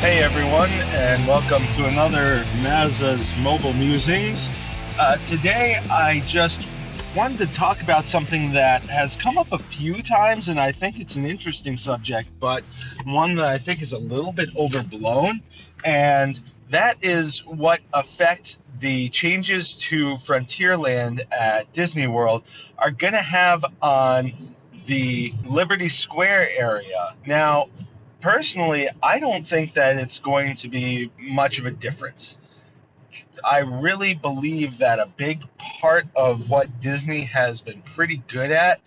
Hey everyone, and welcome to another Maza's Mobile Musings. Today I just wanted to talk about something that has come up a few times, and I think it's an interesting subject, but one that I think is a little bit overblown, and that is what effect the changes to Frontierland at Disney World are going to have on the Liberty Square area. Now, personally, I don't think that it's going to be much of a difference. I really believe that a big part of what Disney has been pretty good at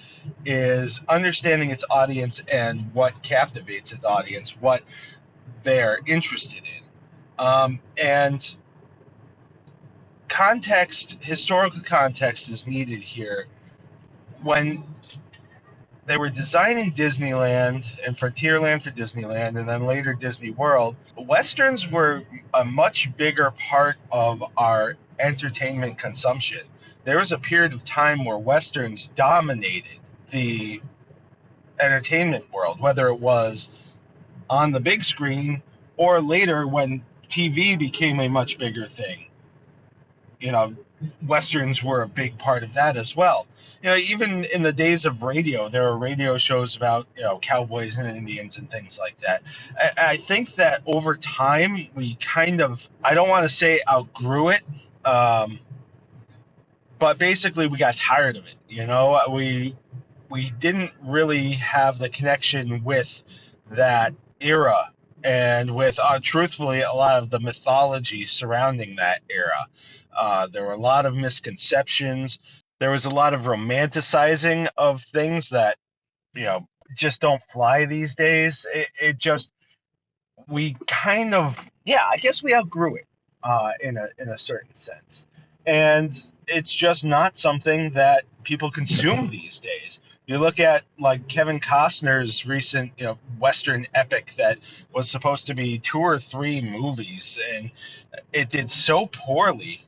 is understanding its audience and what captivates its audience, what they're interested in. And historical context is needed here. When they were designing Disneyland and Frontierland for Disneyland and then later Disney World, Westerns were a much bigger part of our entertainment consumption. There was a period of time where Westerns dominated the entertainment world, whether it was on the big screen or later when TV became a much bigger thing. Westerns were a big part of that as well. Even in the days of radio, there were radio shows about, cowboys and Indians and things like that. I think that over time, we kind of, I don't want to say outgrew it, but basically we got tired of it. We didn't really have the connection with that era and with, truthfully, a lot of the mythology surrounding that era. There were a lot of misconceptions. There was a lot of romanticizing of things that, just don't fly these days. We kind of, I guess we outgrew it in a certain sense. And it's just not something that people consume these days. You look at like Kevin Costner's recent, Western epic that was supposed to be 2 or 3 movies, and it did so poorly.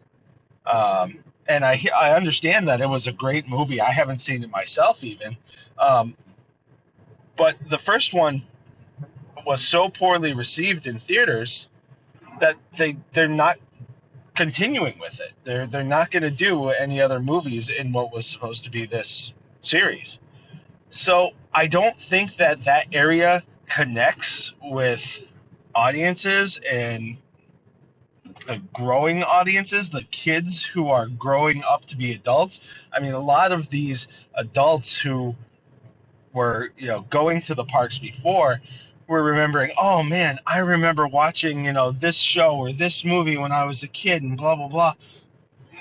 And I understand that it was a great movie. I haven't seen it myself even. But the first one was so poorly received in theaters that they're not continuing with it. They're not going to do any other movies in what was supposed to be this series. So I don't think that area connects with audiences and the growing audiences, the kids who are growing up to be adults. I mean, a lot of these adults who were, going to the parks before were remembering, oh man, I remember watching, this show or this movie when I was a kid and blah, blah, blah.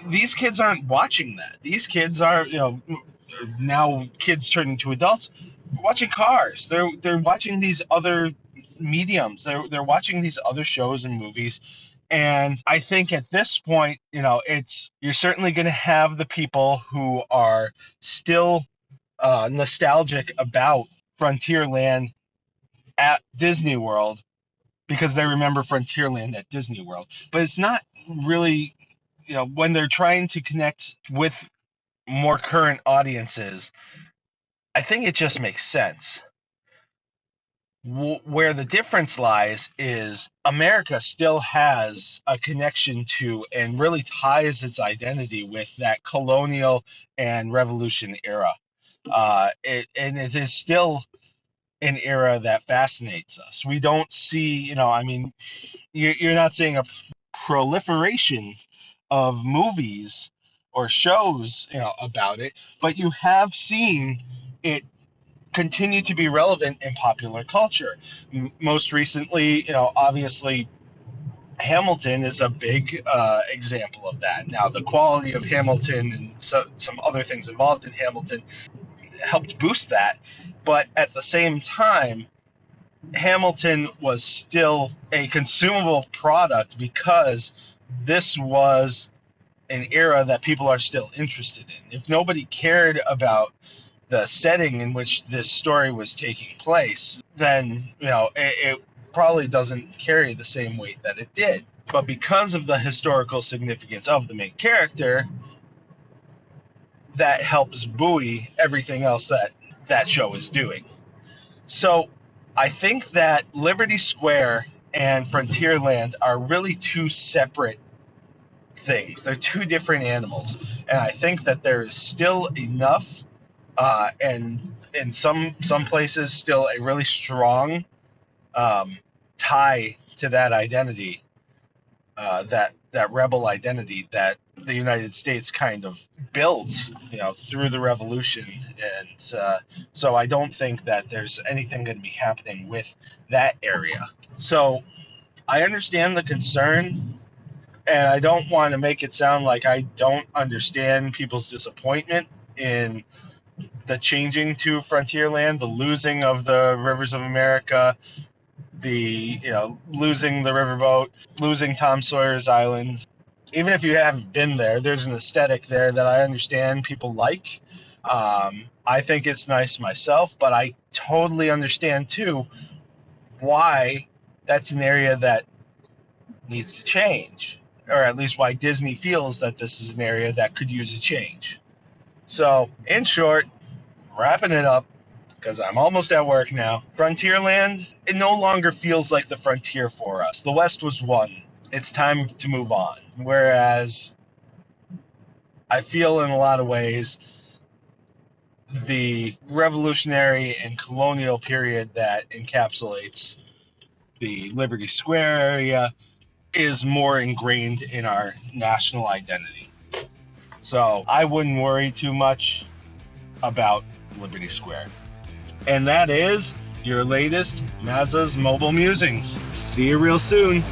These kids aren't watching that. These kids are, now kids turning into adults, watching Cars. They're watching these other mediums. They're watching these other shows and movies. And I think at this point, you're certainly going to have the people who are still nostalgic about Frontierland at Disney World because they remember Frontierland at Disney World. But it's not really, when they're trying to connect with more current audiences, I think it just makes sense. Where the difference lies is America still has a connection to and really ties its identity with that colonial and revolution era. It is still an era that fascinates us. We don't see, you're not seeing a proliferation of movies or shows, about it, but you have seen it continue to be relevant in popular culture. Most recently, obviously, Hamilton is a big example of that. Now, the quality of Hamilton and some other things involved in Hamilton helped boost that, but at the same time, Hamilton was still a consumable product because this was an era that people are still interested in. If nobody cared about the setting in which this story was taking place, then it probably doesn't carry the same weight that it did. But because of the historical significance of the main character, that helps buoy everything else that show is doing. So I think that Liberty Square and Frontierland are really two separate things. They're two different animals, and I think that there is still enough, and in some places, still a really strong tie to that identity, that rebel identity that the United States kind of built, through the Revolution, and so I don't think that there's anything going to be happening with that area. So I understand the concern, and I don't want to make it sound like I don't understand people's disappointment in the changing to Frontierland, the losing of the Rivers of America, the losing the riverboat, losing Tom Sawyer's Island. Even if you haven't been there, there's an aesthetic there that I understand people like. I think it's nice myself, but I totally understand too why that's an area that needs to change, or at least why Disney feels that this is an area that could use a change. So, in short, wrapping it up, because I'm almost at work now, Frontierland, it no longer feels like the frontier for us. The West was won. It's time to move on. Whereas I feel in a lot of ways the revolutionary and colonial period that encapsulates the Liberty Square area is more ingrained in our national identity. So I wouldn't worry too much about Liberty Square. And that is your latest Maza's Mobile Musings. See you real soon.